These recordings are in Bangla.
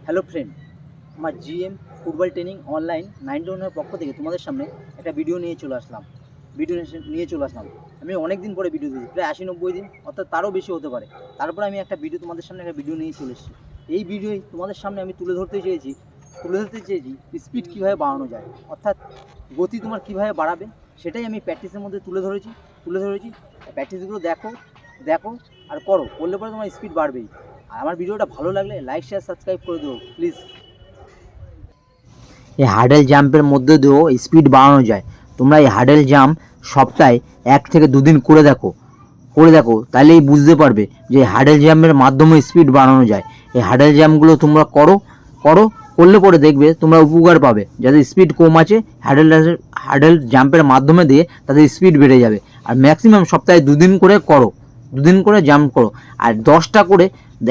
হ্যালো ফ্রেন্ড, আমার জিএম ফুটবল ট্রেনিং অনলাইন 91 পক্ষ থেকে তোমাদের সামনে একটা ভিডিও নিয়ে চলে আসলাম। আমি অনেক দিন পরে ভিডিও দিয়েছি, প্রায় 80-90 দিন, অর্থাৎ তারও বেশি হতে পারে। তারপরে আমি একটা ভিডিও তোমাদের সামনে নিয়ে চলে এসেছি। এই ভিডিওয় তোমাদের সামনে আমি তুলে ধরতে চেয়েছি স্পিড কীভাবে বাড়ানো যায়, অর্থাৎ গতি তোমার কীভাবে বাড়াবে সেটাই আমি প্র্যাকটিসের মধ্যে তুলে ধরেছি। প্র্যাকটিসগুলো দেখো আর করলে পরে তোমার স্পিড বাড়বেই। আর আমার ভিডিওটা ভালো লাগলে লাইক শেয়ার সাবস্ক্রাইব করে দেবো প্লিজ। এই হার্ডেল জাম্পের মধ্যে দিয়েও স্পিড বাড়ানো যায়। তোমরা এই হার্ডেল জাম্প সপ্তাহে 1 থেকে 2 দিন করে দেখো, তাহলেই বুঝতে পারবে যে হার্ডেল জাম্পের মাধ্যমে স্পিড বাড়ানো যায়। এই হার্ডেল জাম্পগুলো তোমরা করলে পরে দেখবে তোমরা উপকার পাবে। যাদের স্পিড কম আছে হার্ডেল জাম্পের মাধ্যমে দিয়ে তাদের স্পিড বেড়ে যাবে। আর ম্যাক্সিমাম সপ্তাহে 2 দিন করে করো, 2 দিন করে জাম্প করো। আর 10টা করে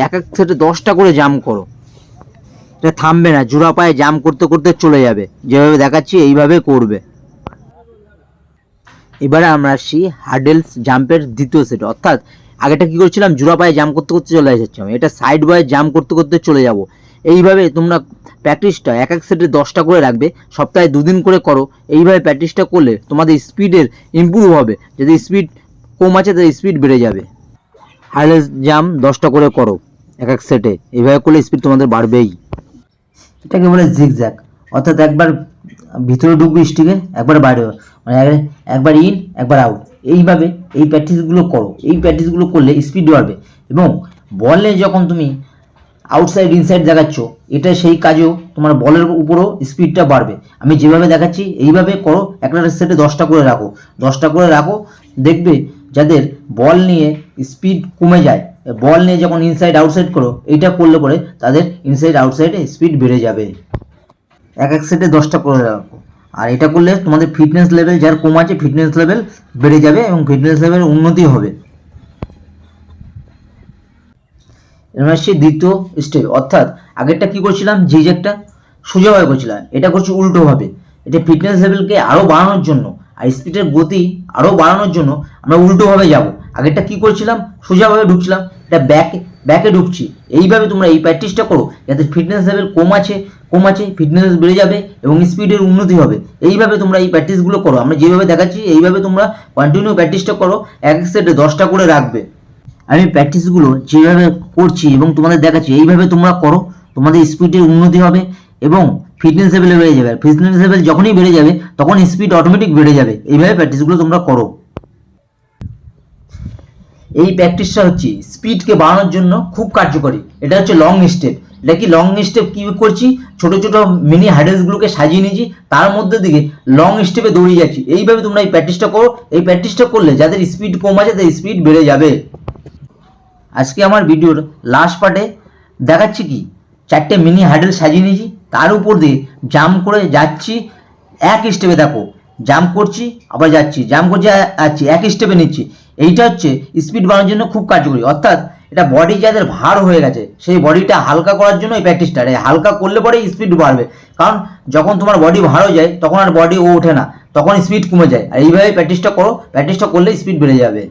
এক সেটে 10টা করে জাম্প করো। এটা থামবে না, জোড়া পায়ে জাম্প করতে করতে চলে যাবে। যেভাবে দেখাচ্ছি এইভাবে করবে। এবারে আমরা আসছি হার্ডেলস জাম্পের দ্বিতীয় সেট, অর্থাৎ আগেটা কি করছিলাম, জোড়া পায়ে জাম্প করতে করতে চলে যাচ্ছিলাম, এটা সাইড বাই জাম্প করতে করতে চলে যাব। এইভাবে তোমরা প্র্যাকটিসটা এক সেটে 10টা করে রাখবে, সপ্তাহে 2 দিন করে করো। এইভাবে প্র্যাকটিসটা করলে তোমাদের স্পিডের ইমপ্রুভ হবে। যদি স্পিড কম আছে তাহলে স্পিড বেড়ে যাবে। হার্ডেলস জাম্প 10টা করে করো এক সেটে, এইভাবে করলে স্পিড তোমাদের বাড়বেই। এটাকে বলে জিগজ্যাগ, অর্থাৎ একবার ভিতরে ঢুকবে স্টিকে, একবার বাইরে, মানে একবার ইন একবার আউট। এইভাবে এই প্র্যাকটিসগুলো করো। এই প্র্যাকটিসগুলো করলে স্পিড বাড়বে। এবং বলে যখন তুমি আউটসাইড ইনসাইড দেখাচ্ছ, এটা সেই কাজেও তোমার বলের উপরও স্পিডটা বাড়বে। আমি যেভাবে দেখাচ্ছি এইভাবে করো, একটা সেটে 10টা করে রাখো। দেখবে যাদের বল নিয়ে স্পিড কমে যায়, বল নিয়ে যখন ইনসাইড আউটসাইড করো, এইটা করলে পরে তাদের ইনসাইড আউটসাইডে স্পিড বেড়ে যাবে। এক সেটে 10টা করে রাখো। আর এটা করলে তোমাদের ফিটনেস লেভেল যার কম আছে, ফিটনেস লেভেল বেড়ে যাবে এবং ফিটনেস লেভেল উন্নতি হবে। এবার আসছে দ্বিতীয় স্টেপ, অর্থাৎ আগেরটা কি করছিলাম, জিগজ্যাগটা সোজাভাবে করছিলাম, এটা করছি উল্টোভাবে। এটা ফিটনেস লেভেলকে আরও বাড়ানোর জন্য আর স্পিডের গতি আরও বাড়ানোর জন্য আমরা উল্টোভাবে যাব। আগেরটা কি করছিলাম, সোজাভাবে ঢুকছিলাম, এটা ব্যাকে ঢুকছি। এইভাবে তোমরা এই প্র্যাকটিসটা করো, যাতে ফিটনেস লেভেল কম আছে ফিটনেস বেড়ে যাবে এবং স্পিডের উন্নতি হবে। এইভাবে তোমরা এই প্র্যাকটিসগুলো করো। আমরা যেভাবে দেখাচ্ছি এইভাবে তোমরা কন্টিনিউ প্র্যাকটিসটা করো, এক সেটে 10টা করে রাখবে। আমি প্র্যাকটিসগুলো যেভাবে করছি এবং তোমাদের দেখাচ্ছি এইভাবে তোমরা করো, তোমাদের স্পিডের উন্নতি হবে এবং ফিটনেস লেভেল বেড়ে যাবে। ফিটনেস লেভেল যখনই বেড়ে যাবে তখন স্পিড অটোমেটিক বেড়ে যাবে। এইভাবে প্র্যাকটিসগুলো তোমরা করো। এই প্র্যাকটিসটা হচ্ছে স্পিডকে বাড়ানোর জন্য খুব কার্যকরী। এটা হচ্ছে লং স্টেপ। এটা কি লং স্টেপ কী করছি, ছোট ছোট মিনি হার্ডেলসগুলোকে সাজিয়ে নিয়েছি, তার মধ্যে দিকে লং স্টেপে দৌড়িয়ে যাচ্ছি। এইভাবে তোমরা এই প্র্যাকটিসটা করো। এই প্র্যাকটিসটা করলে যাদের স্পিড কম আছে তাদের স্পিড বেড়ে যাবে। আজকে আমার ভিডিওর লাস্ট পার্টে দেখাচ্ছি কি 4টে মিনি হার্ডেল সাজিয়ে নিয়েছি, তার উপর দিয়ে জাম্প করে যাচ্ছি। এক স্টেপে দেখো, জাম্প করছি আবার যাচ্ছি, জাম্প করছি যাচ্ছি, এক স্টেপে নিচ্ছি। এইটা হচ্ছে স্পিড বাড়ানোর জন্য খুব কার্যকরী। অর্থাৎ এটা বডি যাদের ভার হয়ে গেছে সেই বডিটা হালকা করার জন্য এই প্র্যাকটিসটা। হালকা করলে পরে স্পিড বাড়বে, কারণ যখন তোমার বডি ভার হয়ে যায় তখন আর বডি ওঠে না, তখন স্পিড কমে যায়। আর এইভাবে প্র্যাকটিসটা করো, প্র্যাকটিসটা করলে স্পিড বেড়ে যাবে।